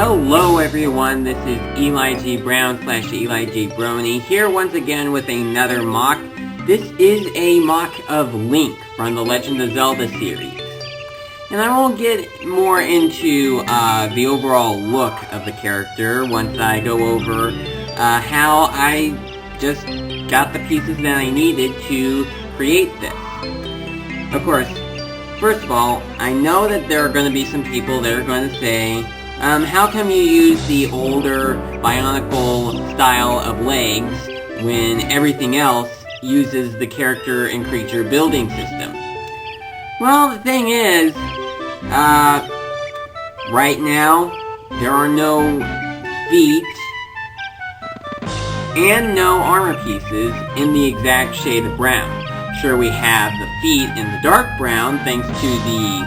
Hello everyone, this is Eli G. Brown / Eli G. Brony here once again with another MOC. This is a MOC of Link from the Legend of Zelda series. And I will get more into the overall look of the character once I go over how I just got the pieces that I needed to create this. Of course, first of all, I know that there are going to be some people that are going to say, how come you use the older Bionicle style of legs when everything else uses the character and creature building system? Well, the thing is, right now, there are no feet and no armor pieces in the exact shade of brown. Sure, we have the feet in the dark brown thanks to the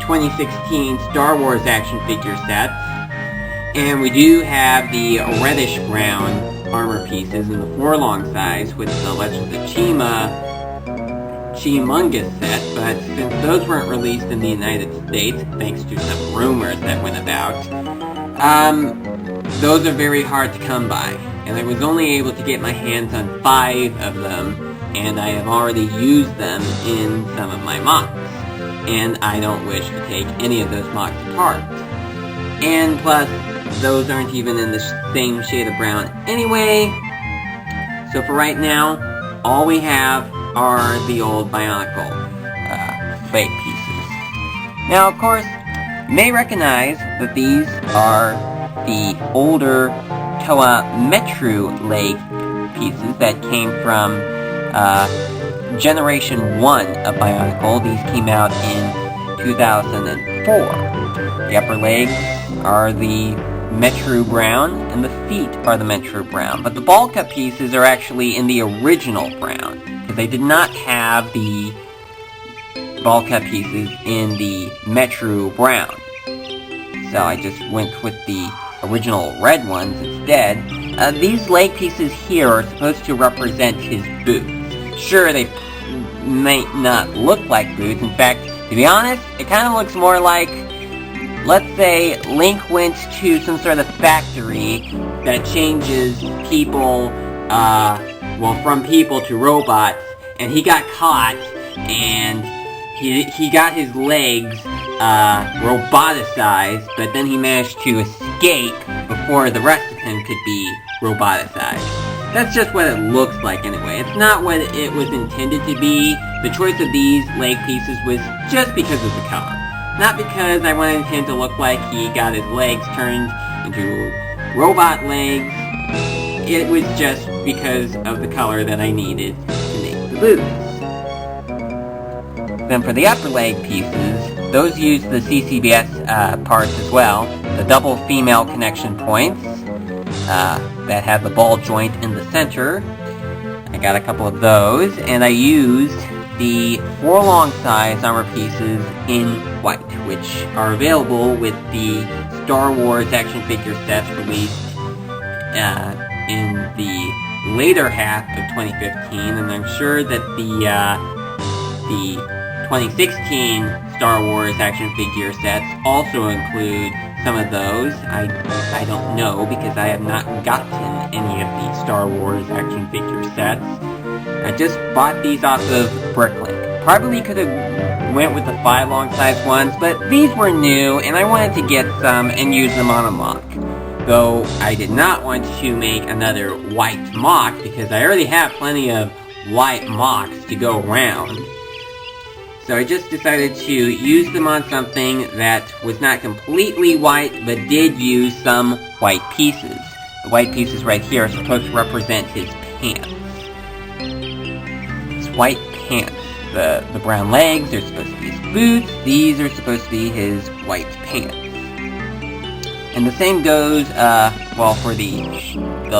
2016 Star Wars action figure sets, and we do have the reddish brown armor pieces in the 4-long size with the Legends of Chimungus set, but since those weren't released in the United States, thanks to some rumors that went about, those are very hard to come by, and I was only able to get my hands on 5 of them, and I have already used them in some of my MOCs. And I don't wish to take any of those MOCs apart. And plus, those aren't even in the same shade of brown anyway. So for right now, all we have are the old Bionicle leg pieces. Now, of course, you may recognize that these are the older Toa Metru leg pieces that came from Generation 1 of Bionicle. These came out in 2004. The upper legs are the Metru Brown, and the feet are the Metru Brown. But the ball cut pieces are actually in the original brown, because they did not have the ball cut pieces in the Metru Brown. So I just went with the original red ones instead. These leg pieces here are supposed to represent his boots. Sure, they might not look like boots. In fact, to be honest, it kind of looks more like, let's say, Link went to some sort of factory that changes people, from people to robots, and he got caught, and he got his legs, roboticized, but then he managed to escape before the rest of him could be roboticized. That's just what it looks like anyway. It's not what it was intended to be. The choice of these leg pieces was just because of the color. Not because I wanted him to look like he got his legs turned into robot legs. It was just because of the color that I needed to make the boots. Then for the upper leg pieces, those use the CCBS parts as well. The double female connection points. That have the ball joint in the center. I got a couple of those, and I used the 4-long size armor pieces in white, which are available with the Star Wars action figure sets released in the later half of 2015, and I'm sure that the 2016 Star Wars action figure sets also include some of those. I don't know, because I have not gotten any of the Star Wars action figure sets. I just bought these off of Bricklink. Probably could have went with the 5-long size ones, but these were new, and I wanted to get some and use them on a MOC. Though I did not want to make another white MOC, because I already have plenty of white MOCs to go around. So I just decided to use them on something that was not completely white, but did use some white pieces. The white pieces right here are supposed to represent his pants. His white pants. The brown legs are supposed to be his boots. These are supposed to be his white pants. And the same goes, for the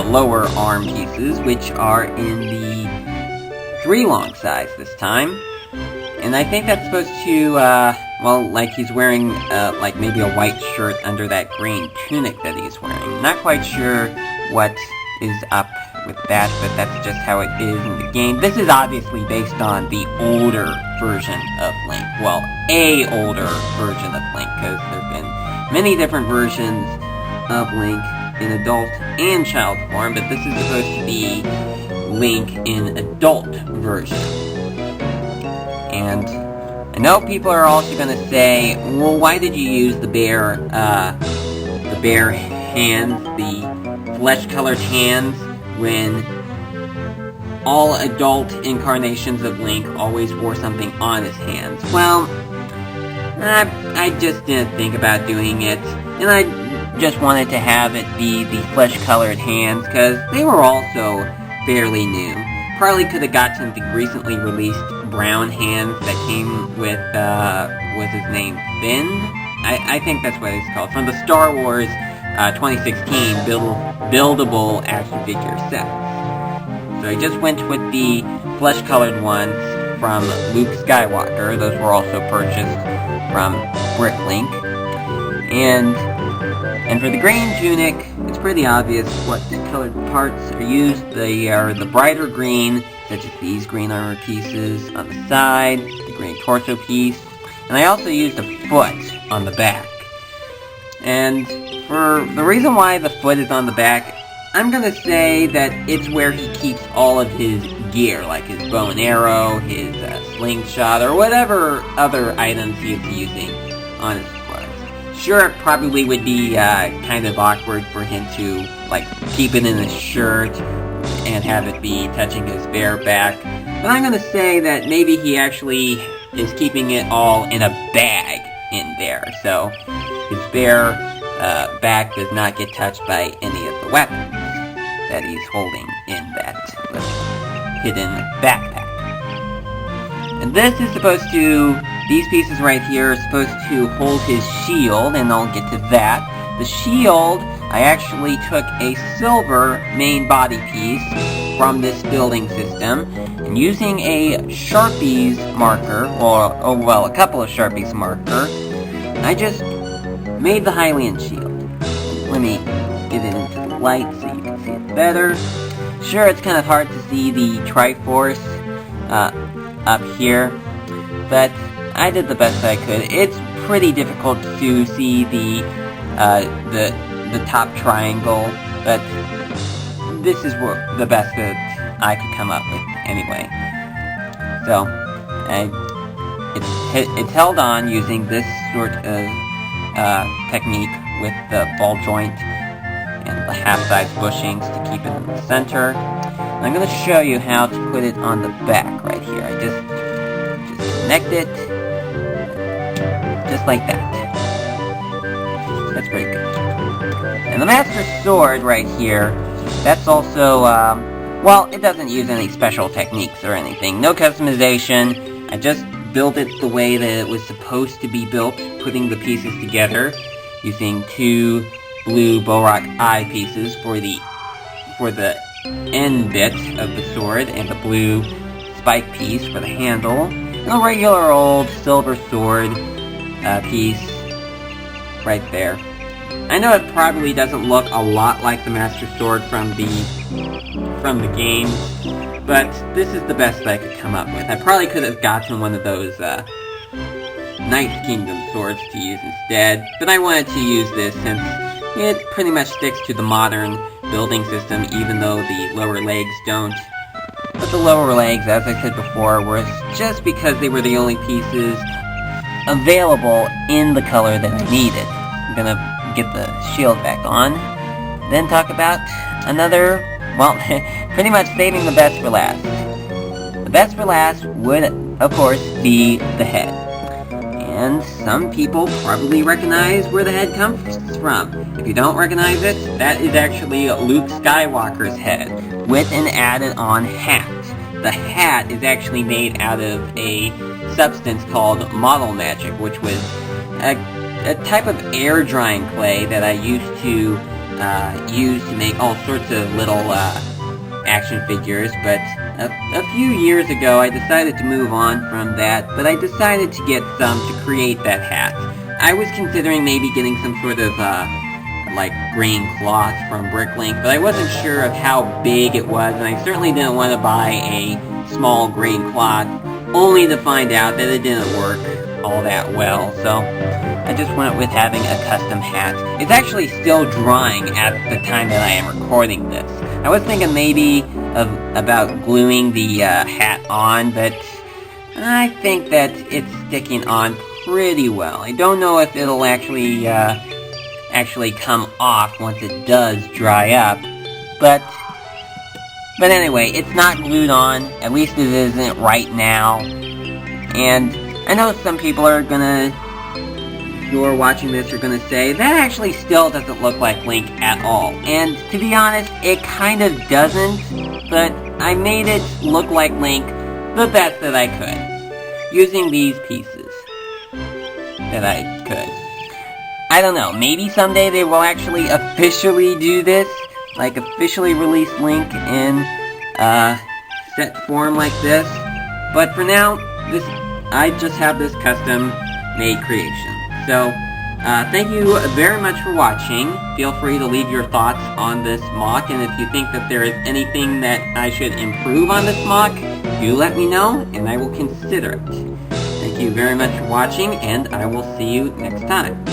lower arm pieces, which are in the 3-long size this time. And I think that's supposed to, like he's wearing, maybe a white shirt under that green tunic that he's wearing. Not quite sure what is up with that, but that's just how it is in the game. This is obviously based on the older version of Link. Well, a older version of Link, because there have been many different versions of Link in adult and child form, but this is supposed to be Link in adult version. And I know people are also going to say, well, why did you use the bare hands, the flesh-colored hands, when all adult incarnations of Link always wore something on his hands? Well, I just didn't think about doing it, and I just wanted to have it be the flesh-colored hands, because they were also fairly new. Probably could have gotten the recently released brown hands that came with, what's his name, Finn? I think that's what it's called, from the Star Wars 2016 Buildable action figure set. So I just went with the flesh-colored ones from Luke Skywalker. Those were also purchased from Bricklink. And for the green tunic, it's pretty obvious what colored parts are used. They are the brighter green, such as these green armor pieces on the side, the green torso piece, and I also used a foot on the back. And for the reason why the foot is on the back, I'm gonna say that it's where he keeps all of his gear, like his bow and arrow, his slingshot, or whatever other items he is using on his foot. Sure, it probably would be kind of awkward for him to, like, keep it in his shirt and have it be touching his bare back, but I'm gonna say that maybe he actually is keeping it all in a bag in there, so his bare back does not get touched by any of the weapons that he's holding in that hidden backpack. And this is supposed to, these pieces right here are supposed to hold his shield, and I'll get to that. The shield, I actually took a silver main body piece from this building system, and using a Sharpie's marker, well, a couple of Sharpie's marker, I just made the Hylian shield. Let me get it into the light so you can see it better. Sure, it's kind of hard to see the Triforce up here, but I did the best I could. It's pretty difficult to see the top triangle, but this is the best that I could come up with anyway. So, it's held on using this sort of technique with the ball joint and the half-size bushings to keep it in the center. And I'm going to show you how to put it on the back right here. I just connect it, just like that. That's pretty good. And the Master Sword right here, that's also, well, it doesn't use any special techniques or anything. No customization. I just built it the way that it was supposed to be built, putting the pieces together, using two blue Borak eye pieces for the end bit of the sword, and the blue spike piece for the handle, and a regular old silver sword piece right there. I know it probably doesn't look a lot like the Master Sword from the game, but this is the best I could come up with. I probably could have gotten one of those Ninth Kingdom swords to use instead, but I wanted to use this since it pretty much sticks to the modern building system, even though the lower legs don't. But the lower legs, as I said before, were just because they were the only pieces available in the color that I needed. I'm gonna get the shield back on, then talk about another, well, pretty much saving the best for last. The best for last would, of course, be the head. And some people probably recognize where the head comes from. If you don't recognize it, that is actually Luke Skywalker's head, with an added-on hat. The hat is actually made out of a substance called Model Magic, which was a type of air drying clay that I used to use to make all sorts of little action figures, but a few years ago I decided to move on from that, but I decided to get some to create that hat. I was considering maybe getting some sort of like green cloth from Bricklink, but I wasn't sure of how big it was, and I certainly didn't want to buy a small green cloth, only to find out that it didn't work all that well, so I just went with having a custom hat. It's actually still drying at the time that I am recording this. I was thinking maybe about gluing the hat on, but I think that it's sticking on pretty well. I don't know if it'll actually come off once it does dry up, but anyway, it's not glued on, at least it isn't right now, and I know some people who are watching this are gonna say, that actually still doesn't look like Link at all, and to be honest, it kind of doesn't, but I made it look like Link the best that I could, using these pieces that I could. I don't know, maybe someday they will actually officially do this, like officially release Link in set form like this, but for now, I just have this custom made creation. So, thank you very much for watching. Feel free to leave your thoughts on this MOC, and if you think that there is anything that I should improve on this MOC, do let me know, and I will consider it. Thank you very much for watching, and I will see you next time.